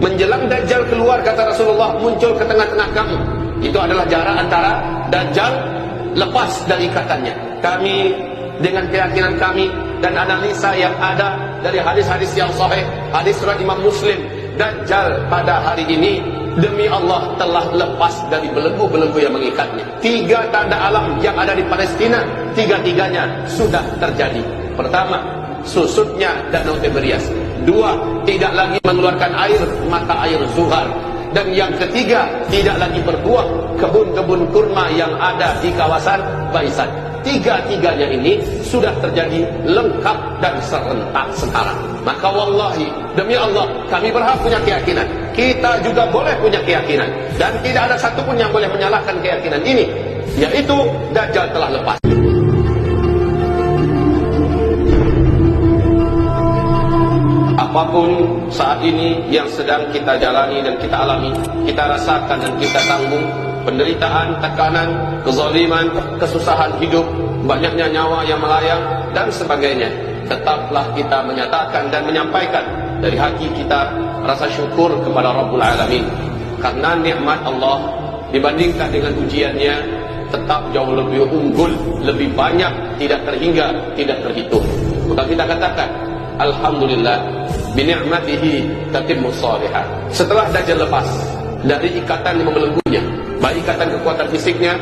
Menjelang Dajjal keluar, kata Rasulullah, muncul ke tengah-tengah kamu. Itu adalah jarak antara Dajjal lepas dari ikatannya. Kami dengan keyakinan kami dan analisa yang ada dari hadis-hadis yang sahih, hadis surat Imam Muslim, Dajjal pada hari ini demi Allah telah lepas dari belenggu-belenggu yang mengikatnya. 3 tanda alam yang ada di Palestina, 3-tiganya sudah terjadi. Pertama, susutnya Danau Tiberias. 2, tidak lagi mengeluarkan air, mata air Zuhar. Dan yang ketiga, tidak lagi berbuah kebun-kebun kurma yang ada di kawasan Baisan. 3-tiganya ini sudah terjadi lengkap dan serentak sekarang. Maka wallahi, demi Allah, kami berhak punya keyakinan. Kita juga boleh punya keyakinan. Dan tidak ada satupun yang boleh menyalahkan keyakinan ini, yaitu Dajjal telah lepas. Apapun saat ini yang sedang kita jalani dan kita alami, kita rasakan dan kita tanggung, penderitaan, tekanan, kezaliman, kesusahan hidup, banyaknya nyawa yang melayang, dan sebagainya, tetaplah kita menyatakan dan menyampaikan dari hati kita rasa syukur kepada Rabbul Alamin. Karena nikmat Allah dibandingkan dengan ujiannya tetap jauh lebih unggul, lebih banyak, tidak terhingga, tidak terhitung. Maka kita katakan alhamdulillah, bini'matihi tatimmus shalihat. Setelah Dajjal lepas dari ikatan yang membelenggunya, baik ikatan kekuatan fisiknya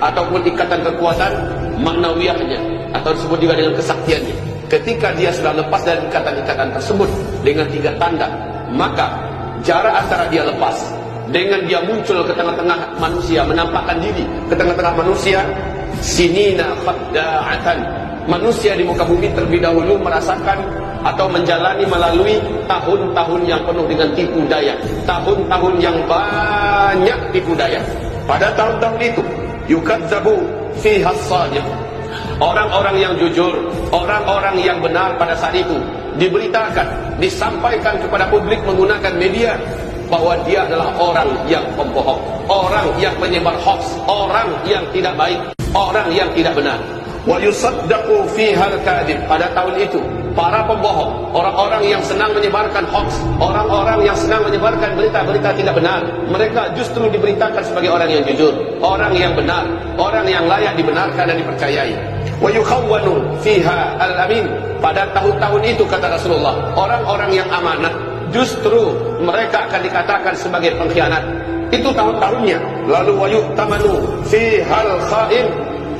ataupun ikatan kekuatan maknawiyahnya, atau disebut juga dengan kesaktiannya. Ketika dia sudah lepas dari ikatan-ikatan tersebut dengan 3 tanda, maka jarak antara dia lepas dengan dia muncul ke tengah-tengah manusia, menampakkan diri ke tengah-tengah manusia, sinina khadda'atan. Manusia di muka bumi terlebih dahulu merasakan atau menjalani melalui tahun-tahun yang penuh dengan tipu daya, tahun-tahun yang banyak tipu daya. Pada tahun-tahun itu yukadzabu fiha as-sadiq. Orang-orang yang jujur, orang-orang yang benar pada saat itu diberitakan, disampaikan kepada publik menggunakan media bahwa dia adalah orang yang pembohong, orang yang menyebar hoax, orang yang tidak baik, orang yang tidak benar. Wa yusaddaqu fiha al-kadhib. Pada tahun itu para pembohong, orang-orang yang senang menyebarkan hoax, orang-orang yang senang menyebarkan berita-berita tidak benar, mereka justru diberitakan sebagai orang yang jujur, orang yang benar, orang yang layak dibenarkan dan dipercayai. Wa yukhawwanu fiha al-amin. Pada tahun-tahun itu, kata Rasulullah, orang-orang yang amanah justru mereka akan dikatakan sebagai pengkhianat. Itu tahun-tahunnya. Lalu wa yu'tamanu fiha al-kha'in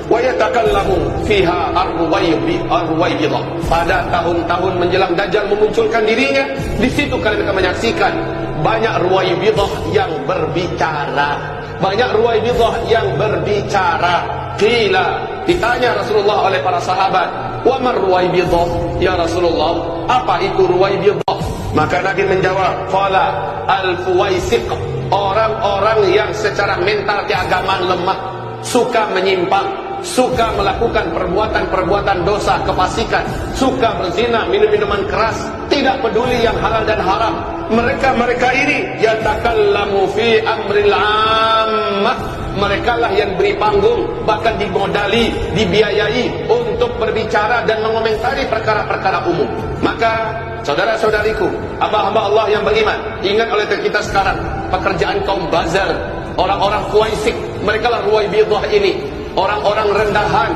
wa yatakallamu fiha ar-ruwaybidah. Pada tahun-tahun menjelang Dajjal memunculkan dirinya, di situ kalian akan menyaksikan banyak ruwaybidah yang berbicara, banyak ruwaybidah yang berbicara. Qila, ditanya Rasulullah oleh para sahabat, wa mar ruwaybidah ya Rasulullah, apa itu ruwaybidah? Maka Nabi menjawab, qala al-fuwaisiq, orang-orang yang secara mental keagamaan lemah, suka menyimpang, suka melakukan perbuatan-perbuatan dosa, kefasikan, suka berzina, minum-minuman keras, tidak peduli yang halal dan haram. Mereka ini yatakallamu fi amril ammah. Mereka lah yang beri panggung, bahkan dimodali, dibiayai untuk berbicara dan mengomentari perkara-perkara umum. Maka saudara-saudariku, hamba-hamba Allah yang beriman, ingat oleh kita sekarang pekerjaan kaum bazar, orang-orang kuaisik, mereka lah ruwaybidah ini, orang-orang rendahan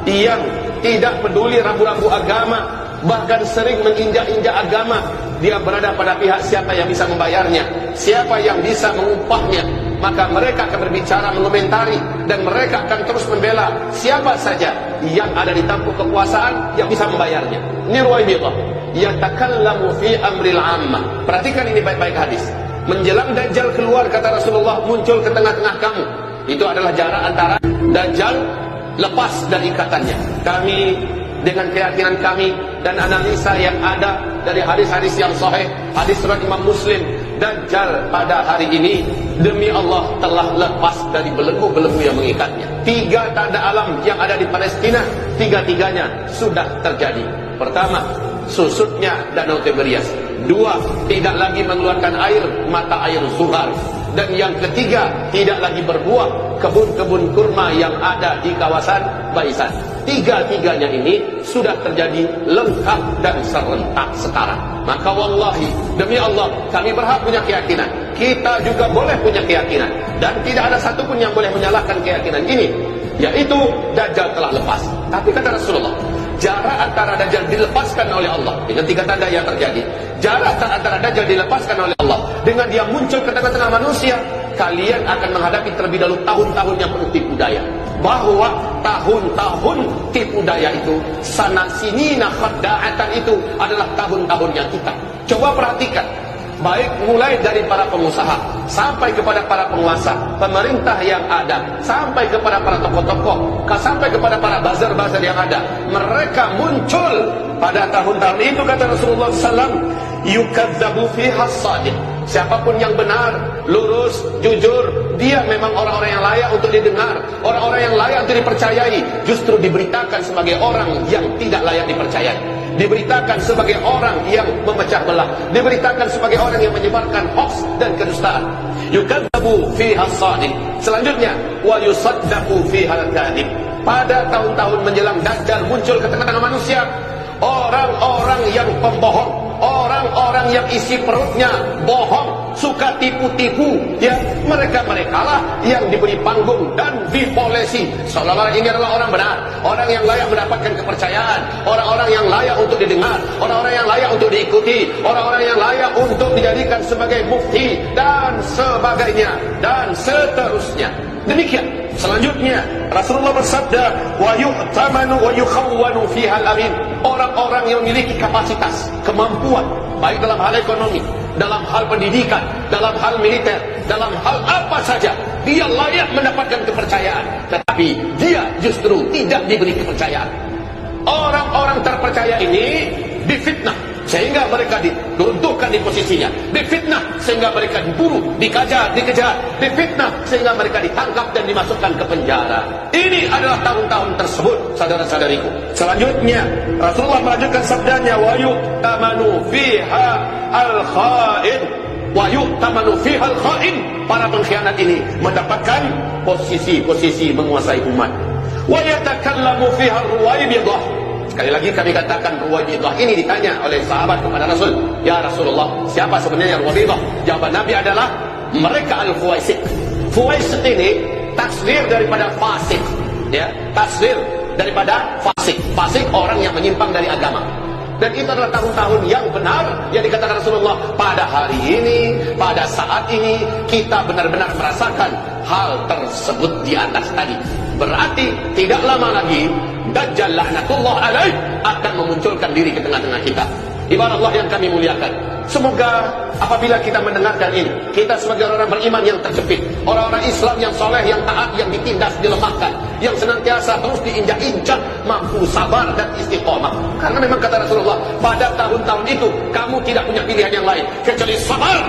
yang tidak peduli rambu-rambu agama, bahkan sering menginjak-injak agama. Dia berada pada pihak siapa yang bisa membayarnya, siapa yang bisa mengupahnya, maka mereka akan berbicara, mengomentari, dan mereka akan terus membela siapa saja yang ada di tampuk kekuasaan yang bisa membayarnya. Ini ruwaybidah, yatakallamu fi amril ammah. Perhatikan ini baik-baik hadis. Menjelang Dajjal keluar, kata Rasulullah, muncul ke tengah-tengah kamu. Itu adalah jarak antara Dajjal lepas dari ikatannya. Kami dengan keyakinan kami dan analisa yang ada dari hadis-hadis yang sahih, hadis surat Imam Muslim, Dajjal pada hari ini demi Allah telah lepas dari belenggu-belenggu yang mengikatnya. 3 tanda alam yang ada di Palestina, 3-tiganya sudah terjadi. Pertama, susutnya Danau Tiberias. 2, tidak lagi mengeluarkan air, mata air Zuhar. Dan yang ketiga, tidak lagi berbuah kebun-kebun kurma yang ada di kawasan Baisan. 3-tiganya ini sudah terjadi lengkap dan serentak sekarang. Maka wallahi, demi Allah, kami berhak punya keyakinan. Kita juga boleh punya keyakinan. Dan tidak ada satupun yang boleh menyalahkan keyakinan ini, yaitu Dajjal telah lepas. Tapi kata Rasulullah, jarak antara Dajjal dilepaskan oleh Allah dengan 3 tanda yang terjadi. Jarak antara Dajjal dilepaskan oleh Allah dengan dia muncul ke tengah-tengah manusia, kalian akan menghadapi terlebih dahulu tahun-tahun yang penuh tipu daya. Bahwa tahun-tahun tipu daya itu, sana sinina khadda'atan itu adalah tahun-tahunnya kita. Coba perhatikan, baik mulai dari para pengusaha sampai kepada para penguasa, pemerintah yang ada, sampai kepada para tokoh-tokoh, sampai kepada para bazar-bazar yang ada. Mereka muncul pada tahun-tahun itu, kata Rasulullah SAW, yukadzabu fiha as-sadiq. Siapapun yang benar, lurus, jujur, dia memang orang-orang yang layak untuk didengar, orang-orang yang layak untuk dipercayai, justru diberitakan sebagai orang yang tidak layak dipercayai, diberitakan sebagai orang yang memecah belah, diberitakan sebagai orang yang menyebarkan hoax dan kedustaan. Yukadzabu fiha as-sadiq. Selanjutnya, wa yusaddaqu fiha al-kadhib. Pada tahun-tahun menjelang Dajjal muncul ke tengah-tengah manusia, orang-orang yang pembohong, orang-orang yang isi perutnya bohong, suka tipu-tipu, ya, mereka-mereka lah yang diberi panggung dan dipolesi seolah-olah ini adalah orang benar, orang yang layak mendapatkan kepercayaan, orang-orang yang layak untuk didengar, orang-orang yang layak untuk diikuti, orang-orang yang layak untuk dijadikan sebagai mufti dan sebagainya dan seterusnya. Demikian. Selanjutnya Rasulullah bersabda, wa yu'tamanu wa yukhawwanu fiha al-amin. Orang-orang yang memiliki kapasitas, kemampuan, baik dalam hal ekonomi, dalam hal pendidikan, dalam hal militer, dalam hal apa saja, dia layak mendapatkan kepercayaan, tetapi dia justru tidak diberi kepercayaan. Orang-orang terpercaya ini difitnah sehingga mereka diruntuhkan di posisinya, difitnah sehingga mereka diburu, dikejar, difitnah sehingga mereka ditangkap dan dimasukkan ke penjara. Ini adalah tahun-tahun tersebut, saudara-saudariku. Selanjutnya Rasulullah melanjutkan sabdanya, wa yu'tamanu fiha al-kha'in, wa yu'tamanu fiha al-kha'in. Para pengkhianat ini mendapatkan posisi-posisi menguasai umat. Wa yatakallamu fiha ar-ruwaibidah. Sekali lagi kami katakan, Ruwaibidah ini ditanya oleh sahabat kepada Rasul, ya Rasulullah, siapa sebenarnya Ruwaibidah? Jawaban Nabi adalah mereka al-Fuwaisik. Fuwaisik ini tasghir daripada fasik, ya, tasghir daripada fasik. Fasik orang yang menyimpang dari agama. Dan itu adalah tahun-tahun yang benar yang dikatakan Rasulullah. Pada hari ini, pada saat ini, kita benar-benar merasakan hal tersebut di atas tadi. Berarti tidak lama lagi Dajjal laknatullah alaih akan memunculkan diri ke tengah-tengah kita. Ibarat Allah yang kami muliakan, semoga apabila kita mendengarkan ini, kita sebagai orang beriman yang terjepit, orang-orang Islam yang soleh, yang taat, yang ditindas, dilemahkan, yang senantiasa terus diinjak-injak, mampu sabar dan istiqomah. Karena memang kata Rasulullah, pada tahun-tahun itu kamu tidak punya pilihan yang lain kecuali sabar.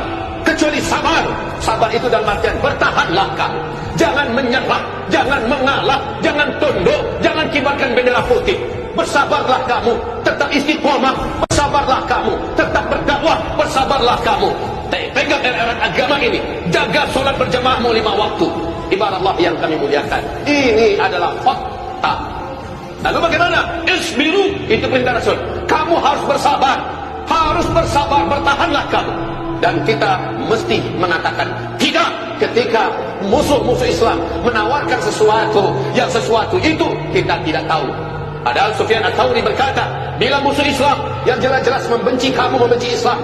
Kecuali sabar. Sabar itu dalam artian bertahanlah kamu, jangan menyerah, jangan mengalah, jangan tunduk, jangan kibarkan bendera putih. Bersabarlah kamu, tetap istiqomah. Bersabarlah kamu, tetap berdakwah. Bersabarlah kamu, pegang erat agama ini, jaga solat berjamaahmu 5 waktu. Ibarat Allah yang kami muliakan, ini adalah fakta. Lalu bagaimana? Isbiru, itu perintah Rasul. Kamu harus bersabar, bertahanlah kamu. Dan kita mesti mengatakan tidak ketika musuh-musuh Islam menawarkan sesuatu yang sesuatu itu kita tidak tahu. Padahal Sufyan Ats-Tsauri berkata, bila musuh Islam yang jelas-jelas membenci kamu, membenci Islam,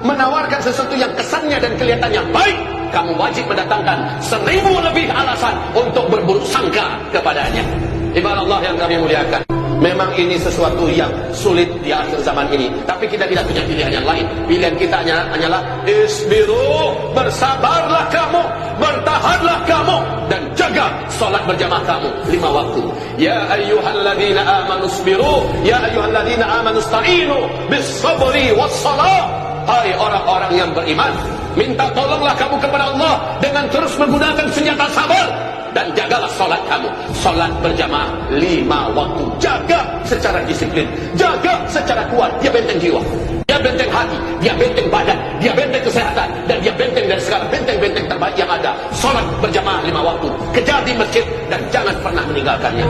menawarkan sesuatu yang kesannya dan kelihatannya baik, kamu wajib mendatangkan 1000 lebih alasan untuk berburuk sangka kepadanya. Ibarat Allah yang kami muliakan, memang ini sesuatu yang sulit di akhir zaman ini, tapi kita tidak punya pilihan yang lain. Pilihan kita hanyalah isbiru, bersabarlah kamu, bertahanlah kamu, dan jaga solat berjamaah kamu 5 waktu. Ya ayyuhalladzina amanu isbiru, ya ayyuhalladzina amanu ista'inu bis sabri was salah. Hai orang-orang yang beriman, minta tolonglah kamu kepada Allah dengan terus menggunakan senjata sabar. Dan jagalah solat kamu, solat berjamaah 5 waktu. Jaga secara disiplin, jaga secara kuat. Dia benteng jiwa, dia benteng hati, dia benteng badan, dia benteng kesehatan, dan dia benteng dari segala benteng-benteng terbaik yang ada. Solat berjamaah 5 waktu, kejar di masjid dan jangan pernah meninggalkannya.